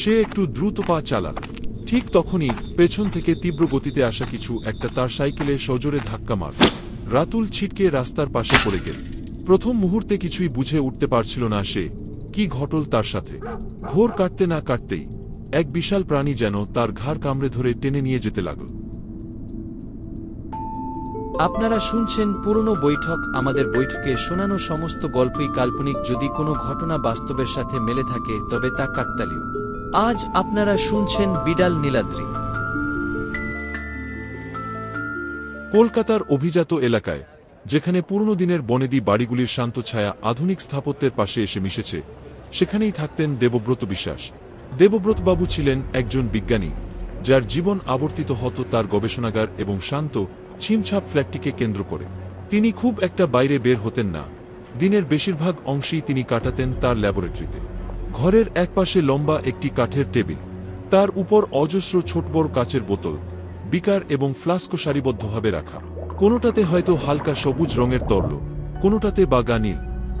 সে একটু দ্রুত পা চালাল। ঠিক তখনই পেছন থেকে তীব্র গতিতে আসা কিছু একটা তার সাইকেলে সজোরে ধাক্কা মারল। রাতুল ছিটকে রাস্তার পাশে পড়ে গেল। প্রথম মুহূর্তে কিছুই বুঝে উঠতে পারছিল না সে কি ঘটল তার সাথে। ঘোর কাটতে না কাটতেই এক বিশাল প্রাণী যেন তার ঘাড় কামড়ে ধরে টেনে নিয়ে যেতে লাগল। আপনারা শুনছেন পুরনো বৈঠক। আমাদের বৈঠকে শোনানো সমস্ত গল্পই কাল্পনিক। যদি কোনো ঘটনা বাস্তবের সাথে মেলে থাকে তবে তা কাকতালীয়। আজ আপনারা শুনছেন বিড়াল নীলাদ্রি। কলকাতার অভিজাত এলাকায়, যেখানে পুরনো দিনের বনেদি বাড়িগুলির শান্ত ছায়া আধুনিক স্থাপত্যের পাশে এসে মিশেছে, সেখানেই থাকতেন দেবব্রত বিশ্বাস। দেবব্রতবাবু ছিলেন একজন বিজ্ঞানী, যার জীবন আবর্তিত হতো তার গবেষণাগার এবং শান্ত ছিমছাপ ফ্ল্যাটটিকে কেন্দ্র করে। তিনি খুব একটা বাইরে বের হতেন না। দিনের বেশিরভাগ অংশেই তিনি কাটাতেন তার ল্যাবরেটরিতে। ঘরের একপাশে লম্বা একটি কাঠের টেবিল, তার উপর অজস্র ছোট বড় কাচের বোতল, বিকার এবং ফ্লাস্ক সারিবদ্ধভাবে রাখা। কোনোটাতে হয়তো হালকা সবুজ রঙের তরল, কোনোটাতে বাগা নীল।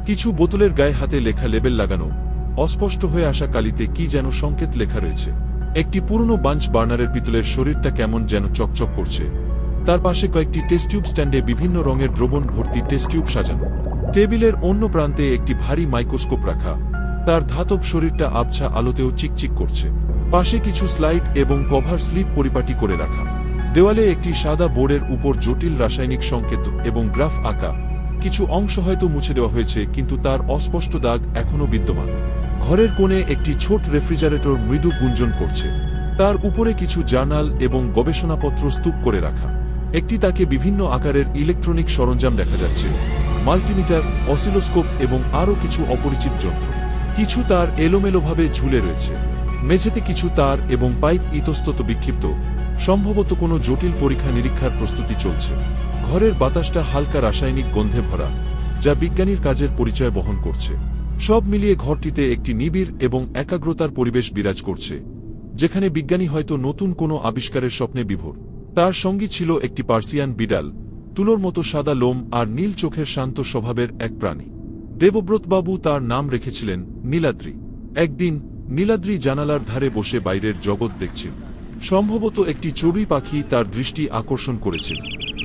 কিছু বোতলের গায়ে হাতে লেখা লেবেল লাগানো, অস্পষ্ট হয়ে আসা কালিতে কি যেন সংকেত লেখা রয়েছে। একটি পুরনো বাঞ্চ বার্নারের পিতলের শরীরটা কেমন যেন চকচক করছে। তার পাশে কয়েকটি টেস্টটিউব স্ট্যান্ডে বিভিন্ন রঙের দ্রবণ ভর্তি টেস্টটিউব সাজানো। টেবিলের অন্য প্রান্তে একটি ভারী মাইক্রোস্কোপ রাখা, তার ধাতব শরীরটা আবছা আলোতেও চিকচিক করছে। পাশে কিছু স্লাইড এবং কভার স্লিপ পরিপাটি করে রাখা। দেওয়ালে একটি সাদা বোর্ডের উপর জটিল রাসায়নিক সংকেত এবং গ্রাফ আঁকা। কিছু অংশ হয়তো মুছে দেওয়া হয়েছে, কিন্তু তার অস্পষ্ট দাগ এখনও বিদ্যমান। ঘরের কোণে একটি ছোট রেফ্রিজারেটর মৃদু গুঞ্জন করছে, তার উপরে কিছু জার্নাল এবং গবেষণাপত্র স্তূপ করে রাখা। একটি তাকে বিভিন্ন আকারের ইলেকট্রনিক সরঞ্জাম দেখা যাচ্ছে, মাল্টিমিটার, অসিলোস্কোপ এবং আরও কিছু অপরিচিত যন্ত্র। কিছু তার এলোমেলোভাবে ঝুলে রয়েছে। মেঝেতে কিছু তার এবং পাইপ ইতস্তত বিক্ষিপ্ত, সম্ভবত কোনো জটিল পরীক্ষা নিরীক্ষার প্রস্তুতি চলছে। ঘরের বাতাসটা হালকা রাসায়নিক গন্ধে ভরা, যা বিজ্ঞানীর কাজের পরিচয় বহন করছে। সব মিলিয়ে ঘরটিতে একটি নিবিড় এবং একাগ্রতার পরিবেশ বিরাজ করছে, যেখানে বিজ্ঞানী হয়তো নতুন কোনো আবিষ্কারের স্বপ্নে বিভোর। তার সঙ্গী ছিল একটি পার্সিয়ান বিড়াল, তুলোর মতো সাদা লোম আর নীল চোখের শান্ত স্বভাবের এক প্রাণী। দেবব্রতবাবু তার নাম রেখেছিলেন নীলাদ্রি। একদিন নীলাদ্রি জানালার ধারে বসে বাইরের জগৎ দেখছিল। সম্ভবত একটি চড়ুই পাখি তার দৃষ্টি আকর্ষণ করেছিল।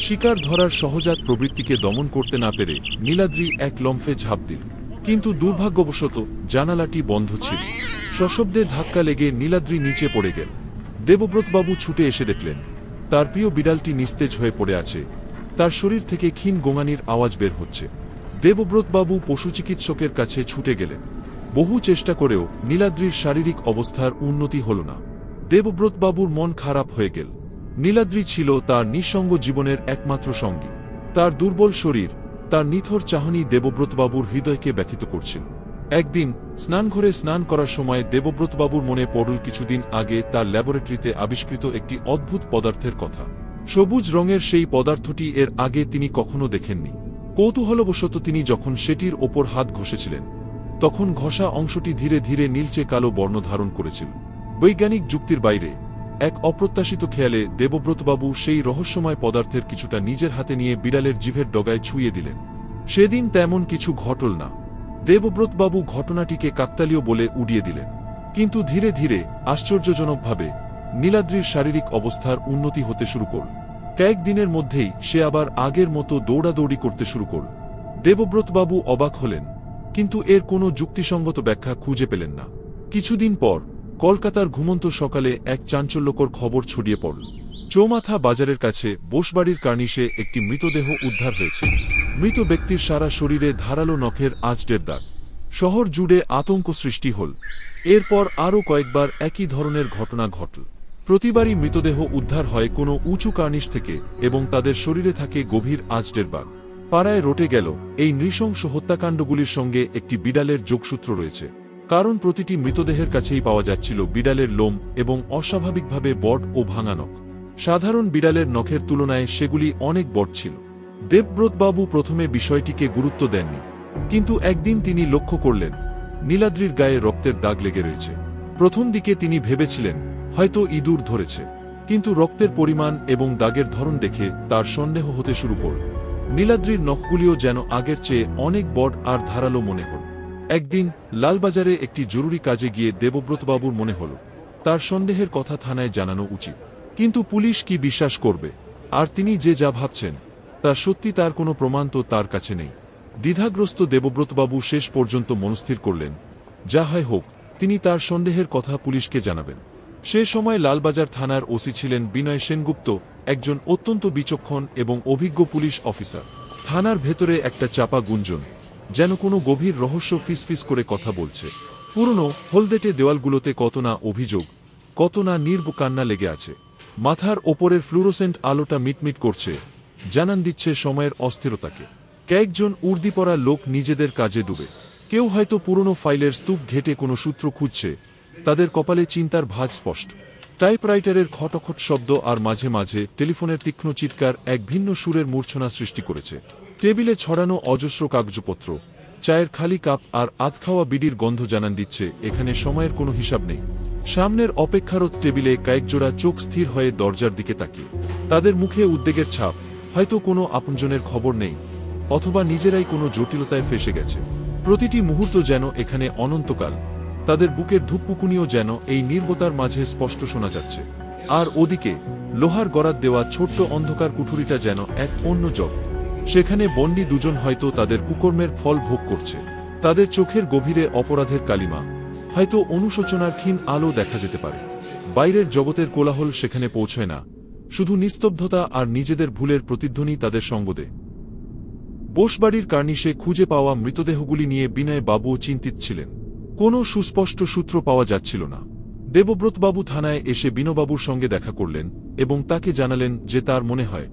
শিকার ধরার সহজাত প্রবৃত্তিকে দমন করতে না পেরে নীলাদ্রি এক লম্ফে ঝাঁপ দিল, কিন্তু দুর্ভাগ্যবশত জানালাটি বন্ধ ছিল। সশব্দে ধাক্কা লেগে নীলাদ্রি নিচে পড়ে গেল। দেবব্রতবাবু ছুটে এসে দেখলেন তার প্রিয় বিড়ালটি নিস্তেজ হয়ে পড়ে আছে। তার শরীর থেকে ক্ষীণ গোঙানির আওয়াজ বের হচ্ছে। দেবব্রতবাবু পশুচিকিৎসকের কাছে ছুটে গেলেন। বহু চেষ্টা করেও নীলাদ্রির শারীরিক অবস্থার উন্নতি হল না। দেবব্রতবাবুর মন খারাপ হয়ে গেল। নীলাদ্রি ছিল তার নিঃসঙ্গ জীবনের একমাত্র সঙ্গী। তার দুর্বল শরীর, তার নিথর চাহনি দেবব্রতবাবুর হৃদয়কে ব্যথিত করছিল। একদিন স্নানঘরে স্নান করার সময় দেবব্রতবাবুর মনে পড়ল কিছুদিন আগে তার ল্যাবরেটরিতে আবিষ্কৃত একটি অদ্ভুত পদার্থের কথা। সবুজ রঙের সেই পদার্থটি এর আগে তিনি কখনো দেখেননি। কৌতূহলবশত তিনি যখন সেটির ওপর হাত ঘষেছিলেন, তখন ঘষা অংশটি ধীরে ধীরে নীলচে কালো বর্ণ ধারণ করেছিল। বৈজ্ঞানিক যুক্তির বাইরে এক অপ্রত্যাশিত খেয়ালে দেবব্রতবাবু সেই রহস্যময় পদার্থের কিছুটা নিজের হাতে নিয়ে বিড়ালের জিভের ডগায় ছুঁয়ে দিলেন। সেদিন তেমন কিছু ঘটল না। দেবব্রতবাবু ঘটনাটিকে কাকতালীয় বলে উড়িয়ে দিলেন। কিন্তু ধীরে ধীরে আশ্চর্যজনকভাবে নীলাদ্রির শারীরিক অবস্থার উন্নতি হতে শুরু করল। কয়েক দিনের মধ্যেই সে আবার আগের মতো দৌড়াদৌড়ি করতে শুরু করল। দেবব্রতবাবু অবাক হলেন, কিন্তু এর কোনো যুক্তিসঙ্গত ব্যাখ্যা খুঁজে পেলেন না। কিছুদিন পর কলকাতার ঘুমন্ত সকালে এক চাঞ্চল্যকর খবর ছড়িয়ে পড়ল। চৌমাথা বাজারের কাছে বোসবাড়ির কার্নিশে একটি মৃতদেহ উদ্ধার হয়েছে। মৃত ব্যক্তির সারা শরীরে ধারালো নখের আঁচড়ের দাগ। শহর জুড়ে আতঙ্ক সৃষ্টি হল। এরপর আরও কয়েকবার একই ধরনের ঘটনা ঘটল। প্রতিবারই মৃতদেহ উদ্ধার হয় কোনো উঁচু কার্নিশ থেকে এবং তাদের শরীরে থাকে গভীর আঁচড়ের দাগ। পাড়ায় রটে গেল এই নৃশংস হত্যাকাণ্ডগুলির সঙ্গে একটি বিড়ালের যোগসূত্র রয়েছে, কারণ প্রতিটি মৃতদেহের কাছেই পাওয়া যাচ্ছিল বিড়ালের লোম এবং অস্বাভাবিকভাবে বড় ও ভাঙা নখ। সাধারণ বিড়ালের নখের তুলনায় সেগুলি অনেক বড় ছিল। দেবব্রতবাবু প্রথমে বিষয়টিকে গুরুত্ব দেননি, কিন্তু একদিন তিনি লক্ষ্য করলেন নীলাদ্রির গায়ে রক্তের দাগ লেগে রয়েছে। প্রথম দিকে তিনি ভেবেছিলেন হয়তো ইঁদুর ধরেছে, কিন্তু রক্তের পরিমাণ এবং দাগের ধরন দেখে তার সন্দেহ হতে শুরু করল। নীলাদ্রির নখগুলিও যেন আগের চেয়ে অনেক বড় আর ধারালো মনে হল। একদিন লালবাজারে একটি জরুরি কাজে গিয়ে দেবব্রতবাবুর মনে হল তার সন্দেহের কথা থানায় জানানো উচিত, কিন্তু পুলিশ কি বিশ্বাস করবে? আর তিনি যে যা ভাবছেন তা সত্যি, তার কোনো প্রমাণ তো তার কাছে নেই। দ্বিধাগ্রস্ত দেবব্রতবাবু শেষ পর্যন্ত মনস্থির করলেন, যা হয় হোক, তিনি তার সন্দেহের কথা পুলিশকে জানাবেন। সে সময় লালবাজার থানার ওসি ছিলেন বিনয় সেনগুপ্ত, একজন অত্যন্ত বিচক্ষণ এবং অভিজ্ঞ পুলিশ অফিসার। থানার ভেতরে একটা চাপা গুঞ্জন, যেন কোনো গভীর রহস্য ফিসফিস করে কথা বলছে। পুরনো হলদেটে দেওয়ালগুলোতে কত না অভিযোগ, কত না নির্ব কান্না লেগে আছে। মাথার ওপরের ফ্লুরোসেন্ট আলোটা মিটমিট করছে, জানান দিচ্ছে সময়ের অস্থিরতাকে। কয়েকজন উর্দি পরা লোক নিজেদের কাজে ডুবে। কেউ হয়তো পুরনো ফাইলের স্তূপ ঘেটে কোনো সূত্র খুঁজছে, তাদের কপালে চিন্তার ভাঁজ স্পষ্ট। টাইপরাইটারের খটখট শব্দ আর মাঝে মাঝে টেলিফোনের তীক্ষ্ণ চিৎকার এক ভিন্ন সুরের মূর্ছনা সৃষ্টি করেছে। টেবিলে ছড়ানো অজস্র কাগজপত্র, চায়ের খালি কাপ আর আধখাওয়া বিড়ির গন্ধ জানান দিচ্ছে এখানে সময়ের কোনো হিসাব নেই। সামনের অপেক্ষারত টেবিলে কয়েকজোড়া চোখ স্থির হয়ে দরজার দিকে তাকিয়ে, তাদের মুখে উদ্বেগের ছাপ। হয়তো কোনো আপনজনের খবর নেই, অথবা নিজেরাই কোনো জটিলতায় ফেসে গেছে। প্রতিটি মুহূর্ত যেন এখানে অনন্তকাল। তাদের বুকের ধূপপুকুনিও যেন এই নির্বতার মাঝে স্পষ্ট শোনা যাচ্ছে। আর ওদিকে লোহার গড়াত দেওয়া ছোট্ট অন্ধকার কুঠুরিটা যেন এক অন্য জগৎ। সেখানে বন্দি দুজন হয়তো তাদের কুকর্মের ফল ভোগ করছে। তাদের চোখের গভীরে অপরাধের কালিমা, হয়তো অনুশোচনার ক্ষীণ আলো দেখা যেতে পারে। বাইরের জগতের কোলাহল সেখানে পৌঁছয় না, শুধু নিস্তব্ধতা আর নিজেদের ভুলের প্রতিধ্বনি তাদের সঙ্গ দেয়। বোসবাড়ির কার্নিশে খুঁজে পাওয়া মৃতদেহগুলি নিয়ে বিনয় বাবুও চিন্তিত ছিলেন। কোনো সুস্পষ্ট সূত্র পাওয়া যাচ্ছিল না। দেবব্রতবাবু থানায় এসে বিনবাবুর সঙ্গে দেখা করলেন এবং তাকে জানালেন যে তার মনে হয়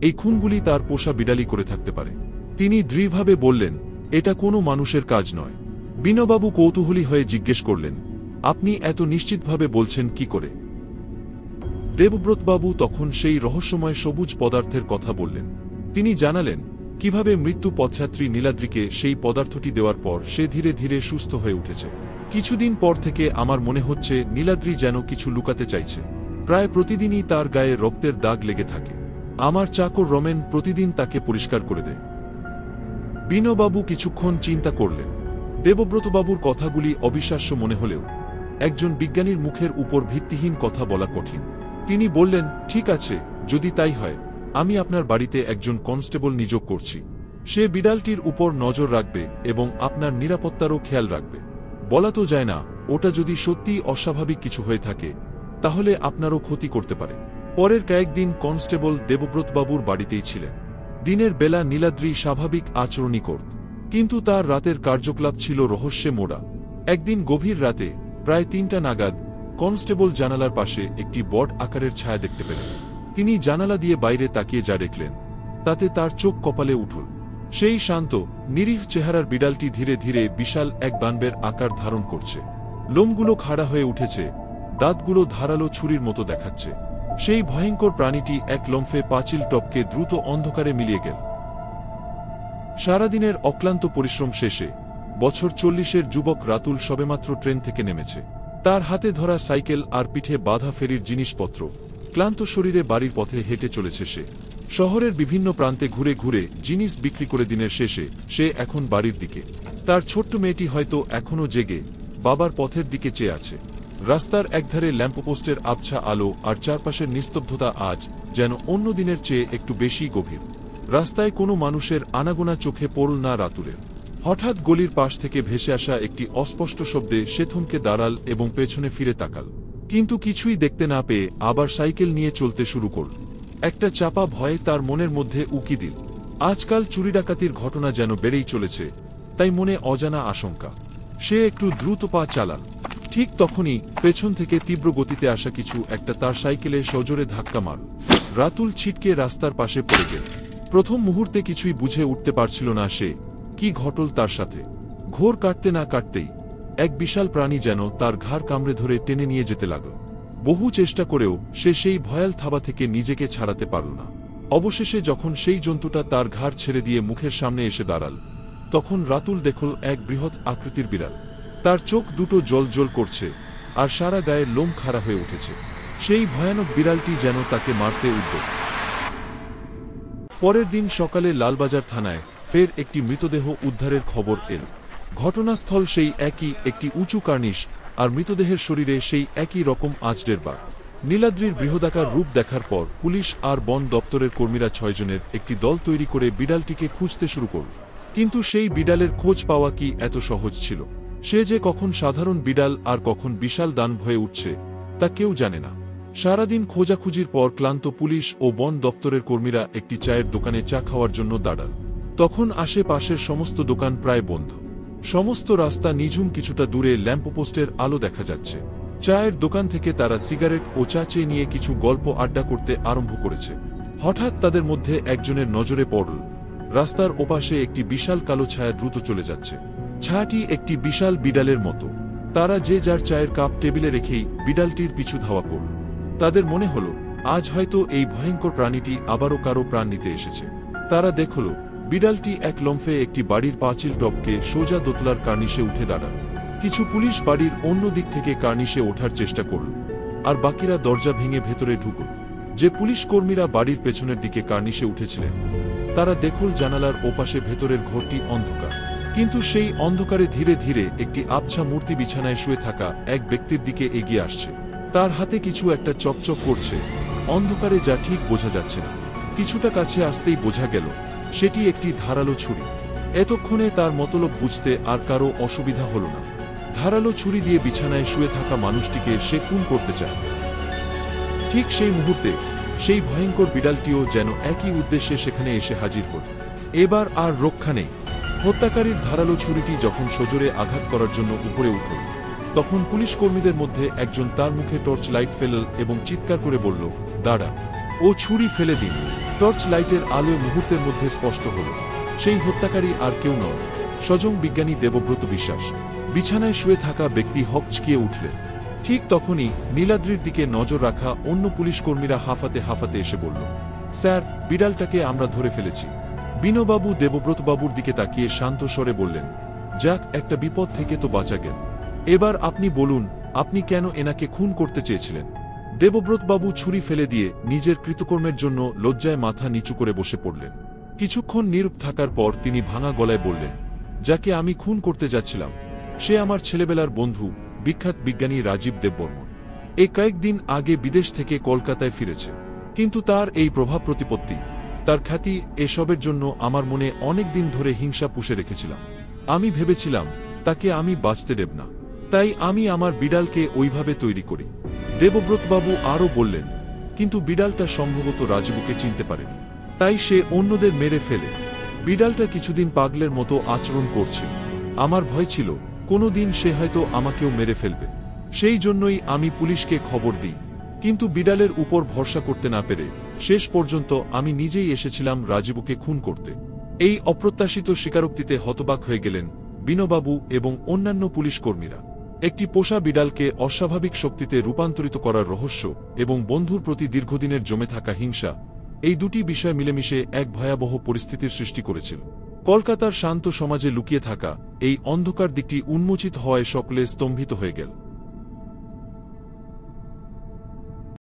এই খুনগুলি তার পোষা বিড়ালি করে থাকতে পারে। তিনি দৃঢ়ভাবে বললেন, এটা কোনো মানুষের কাজ নয়। বিনবাবু কৌতূহলী হয়ে জিজ্ঞেস করলেন, আপনি এত নিশ্চিতভাবে বলছেন কি করে? দেবব্রতবাবু তখন সেই রহস্যময় সবুজ পদার্থের কথা বললেন। তিনি জানালেন কিভাবে মৃত্যু পথযাত্রী নীলাদ্রিকে সেই পদার্থটি দেওয়ার পর সে ধীরে ধীরে সুস্থ হয়ে উঠেছে। কিছুদিন পর থেকে আমার মনে হচ্ছে নীলাদ্রি যেন কিছু লুকাতে চাইছে। প্রায় প্রতিদিনই তার গায়ে রক্তের দাগ লেগে থাকে। আমার চাকর রমেন প্রতিদিন তাকে পরিষ্কার করে দেয়। বিনবাবু কিছুক্ষণ চিন্তা করলেন। দেবব্রতবাবুর কথাগুলি অবিশ্বাস্য মনে হলেও একজন বিজ্ঞানীর মুখের উপর ভিত্তিহীন কথা বলা কঠিন। তিনি বললেন, ঠিক আছে, যদি তাই হয়, আমি আপনার বাড়িতে একজন কনস্টেবল নিয়োগ করছি। সে বিড়ালটির উপর নজর রাখবে এবং আপনার নিরাপত্তারও খেয়াল রাখবে। বলা তো যায় না, ওটা যদি সত্যিই অস্বাভাবিক কিছু হয়ে থাকে তাহলে আপনারও ক্ষতি করতে পারে। পরের কয়েকদিন কনস্টেবল দেবব্রতবাবুর বাড়িতেই ছিলেন। দিনের বেলা নীলাদ্রি স্বাভাবিক আচরণই করত, কিন্তু তার রাতের কার্যকলাপ ছিল রহস্যে মোড়া। একদিন গভীর রাতে প্রায় ৩টা নাগাদ কনস্টেবল জানালার পাশে একটি বট আকারের ছায়া দেখতে পেলেন। তিনি জানালা দিয়ে বাইরে তাকিয়ে যা দেখলেন তাতে তার চোখ কপালে উঠল। সেই শান্ত নিরীহ চেহারার বিড়ালটি ধীরে ধীরে বিশাল এক বানবের আকার ধারণ করছে। লোমগুলো খাড়া হয়ে উঠেছে, দাঁতগুলো ধারালো ছুরির মতো দেখাচ্ছে। সেই ভয়ঙ্কর প্রাণীটি এক লম্ফে পাঁচিল টপকে দ্রুত অন্ধকারে মিলিয়ে গেল। সারাদিনের অক্লান্ত পরিশ্রম শেষে বছর ৪০-এর যুবক রাতুল সবেমাত্র ট্রেন থেকে নেমেছে। তার হাতে ধরা সাইকেল আর পিঠে বাঁধা ফেরির জিনিসপত্র। ক্লান্ত শরীরে বাড়ির পথে হেঁটে চলেছে সে। শহরের বিভিন্ন প্রান্তে ঘুরে ঘুরে জিনিস বিক্রি করে দিনের শেষে সে এখন বাড়ির দিকে। তার ছোট্ট মেয়েটি হয়তো এখনও জেগে বাবার পথের দিকে চেয়ে আছে। রাস্তার একধারে ল্যাম্পপোস্টের আবছা আলো আর চারপাশের নিস্তব্ধতা আজ যেন অন্য দিনের চেয়ে একটু বেশি গভীর। রাস্তায় কোনো মানুষের আনাগোনা চোখে পড়ল না রাতুলের। হঠাৎ গলির পাশ থেকে ভেসে আসা একটি অস্পষ্ট শব্দে সে থমকে দাঁড়াল এবং পেছনে ফিরে তাকাল। কিন্তু কিছুই দেখতে না পেয়ে আবার সাইকেল নিয়ে চলতে শুরু করল। একটা চাপা ভয় তার মনের মধ্যে উকি দিল। আজকাল চুরি ডাকাতির ঘটনা যেন বেড়েই চলেছে, তাই মনে অজানা আশঙ্কা। সে একটু দ্রুত পা চালাল। ঠিক তখনই পেছন থেকে তীব্র গতিতে আসা কিছু একটা তার সাইকেলে সজোরে ধাক্কা মারল। রাতুল ছিটকে রাস্তার পাশে পড়ে গেল। প্রথম মুহূর্তে কিছুই বুঝে উঠতে পারছিল না সে কি ঘটল তার সাথে। ঘোর কাটতে না কাটতেই এক বিশাল প্রাণী যেন তার ঘাড় কামড়ে ধরে টেনে নিয়ে যেতে লাগল। বহু চেষ্টা করেও সে সেই ভয়াল থাবা থেকে নিজেকে ছাড়াতে পারল না। অবশেষে যখন সেই জন্তুটা তার ঘাড় ছেড়ে দিয়ে মুখের সামনে এসে দাঁড়াল, তখন রাতুল দেখল এক বৃহৎ আকৃতির বিড়াল। তার চোখ দুটো জ্বলজ্বল করছে আর সারা গায়ের লোম খাড়া হয়ে উঠেছে। সেই ভয়ানক বিড়ালটি যেন তাকে মারতে উদ্যত। পরের দিন সকালে লালবাজার থানায় ফের একটি মৃতদেহ উদ্ধারের খবর এল। ঘটনাস্থল সেই একই, একটি উঁচু কার্নিশ, আর মৃতদেহের শরীরে সেই একই রকম আঁচড়ের বাঘ। নীলাদ্রির বৃহদাকার রূপ দেখার পর পুলিশ আর বন দপ্তরের কর্মীরা 6 জনের একটি দল তৈরি করে বিড়ালটিকে খুঁজতে শুরু করল। কিন্তু সেই বিড়ালের খোঁজ পাওয়া কি এত সহজ ছিল? সে যে কখন সাধারণ বিড়াল আর কখন বিশাল দানব হয়ে উঠছে তা কেউ জানে না। সারাদিন খোঁজাখুঁজির পর ক্লান্ত পুলিশ ও বন দপ্তরের কর্মীরা একটি চায়ের দোকানে চা খাওয়ার জন্য দাঁড়াল। তখন আশেপাশের সমস্ত দোকান প্রায় বন্ধ। সমস্ত রাস্তা নিঝুম, কিছুটা দূরে ল্যাম্পপোস্টের আলো দেখা যাচ্ছে। চায়ের দোকান থেকে তারা সিগারেট ও চা চেয়ে নিয়ে কিছু গল্প আড্ডা করতে আরম্ভ করেছে। হঠাৎ তাদের মধ্যে একজনের নজরে পড়ল রাস্তার ওপাশে একটি বিশাল কালো ছায়া দ্রুত চলে যাচ্ছে। ছায়াটি একটি বিশাল বিড়ালের মতো। তারা যে যার চায়ের কাপ টেবিলে রেখেই বিড়ালটির পিছু ধাওয়া করল। তাদের মনে হল আজ হয়তো এই ভয়ঙ্কর প্রাণীটি আবারও কারো প্রাণ নিতে এসেছে। তারা দেখল বিড়ালটি এক লম্ফে একটি বাড়ির পাঁচিল টপকে সোজা দোতলার কার্নিশে উঠে দাঁড়াল। কিছু পুলিশ বাড়ির অন্য দিক থেকে কার্নিশে ওঠার চেষ্টা করল, আর বাকিরা দরজা ভেঙে ভেতরে ঢুকল। যে পুলিশ কর্মীরা বাড়ির পেছনের দিকে কার্নিশে উঠেছিলেন তারা দেখল জানালার ওপাশে ভেতরের ঘরটি অন্ধকার। কিন্তু সেই অন্ধকারে ধীরে ধীরে একটি আবছা মূর্তি বিছানায় শুয়ে থাকা এক ব্যক্তির দিকে এগিয়ে আসছে। তার হাতে কিছু একটা চকচক করছে, অন্ধকারে যা ঠিক বোঝা যাচ্ছে না। কিছুটা কাছে আসতেই বোঝা গেল সেটি একটি ধারালো ছুরি। এতক্ষণে তার মতলব বুঝতে আর কারো অসুবিধা হল না। ধারালো ছুরি দিয়ে বিছানায় শুয়ে থাকা মানুষটিকে সে খুন করতে চায়। ঠিক সেই মুহূর্তে সেই ভয়ঙ্কর বিড়ালটিও যেন একই উদ্দেশ্যে সেখানে এসে হাজির হল। এবার আর রক্ষা নেই। হত্যাকারীর ধারালো ছুরিটি যখন সজোরে আঘাত করার জন্য উপরে উঠল তখন পুলিশ কর্মীদের মধ্যে একজন তার মুখে টর্চ লাইট ফেলল এবং চিৎকার করে বলল, দাঁড়া, ও ছুরি ফেলে দিন। টর্চ লাইটের আলোয় মুহূর্তের মধ্যে স্পষ্ট হল সেই হত্যাকারী আর কেউ নয়, স্বয়ং বিজ্ঞানী দেবব্রত বিশ্বাস। বিছানায় শুয়ে থাকা ব্যক্তি হকচকিয়ে উঠলেন। ঠিক তখনই নীলাদ্রির দিকে নজর রাখা অন্য পুলিশ কর্মীরা হাঁফাতে হাঁফাতে এসে বলল, স্যার, বিড়ালটাকে আমরা ধরে ফেলেছি। বিনোবাবু দেবব্রতবাবুর দিকে তাকিয়ে শান্ত স্বরে বললেন, যাক, একটা বিপদ থেকে তো বাঁচা গেল। এবার আপনি বলুন, আপনি কেন এনাকে খুন করতে চেয়েছিলেন? দেবব্রতবাবু ছুরি ফেলে দিয়ে নিজের কৃতকর্মের জন্য লজ্জায় মাথা নিচু করে বসে পড়লেন। কিছুক্ষণ নীরব থাকার পর তিনি ভাঙা গলায় বললেন, যাকে আমি খুন করতে যাচ্ছিলাম সে আমার ছেলেবেলার বন্ধু, বিখ্যাত বিজ্ঞানী রাজীব দেববর্মন। এই কয়েকদিন আগে বিদেশ থেকে কলকাতায় ফিরেছে। কিন্তু তার এই প্রভাব প্রতিপত্তি, তার খ্যাতি, এসবের জন্য আমার মনে অনেক দিন ধরে হিংসা পুষে রেখেছিলাম। আমি ভেবেছিলাম তাকে আমি বাঁচতে দেব না, তাই আমি আমার বিড়ালকে ওইভাবে তৈরি করি। দেবব্রতবাবু আরও বললেন, কিন্তু বিড়ালটা সম্ভবত রাজীবকে চিনতে পারেনি, তাই সে অন্যদের মেরে ফেলে। বিড়ালটা কিছুদিন পাগলের মতো আচরণ করছিল। আমার ভয় ছিল কোনোদিন সে হয়তো আমাকেও মেরে ফেলবে। সেই জন্যই আমি পুলিশকে খবর দিই। কিন্তু বিড়ালের উপর ভরসা করতে না পেরে শেষ পর্যন্ত আমি নিজেই এসেছিলাম রাজীবকে খুন করতে। এই অপ্রত্যাশিত স্বীকারোক্তিতে হতবাক হয়ে গেলেন বিনোবাবু এবং অন্যান্য পুলিশ কর্মীরা। একটি পোষা বিড়ালকে অস্বাভাবিক শক্তিতে রূপান্তরিত করার রহস্য এবং বন্ধুর প্রতি দীর্ঘদিনের জমে থাকা হিংসা, এই দুটি বিষয় মিলেমিশে এক ভয়াবহ পরিস্থিতির সৃষ্টি করেছিল। কলকাতার শান্ত সমাজে লুকিয়ে থাকা এই অন্ধকার দিকটি উন্মোচিত হওয়ায় সকলে স্তম্ভিত হয়ে গেল।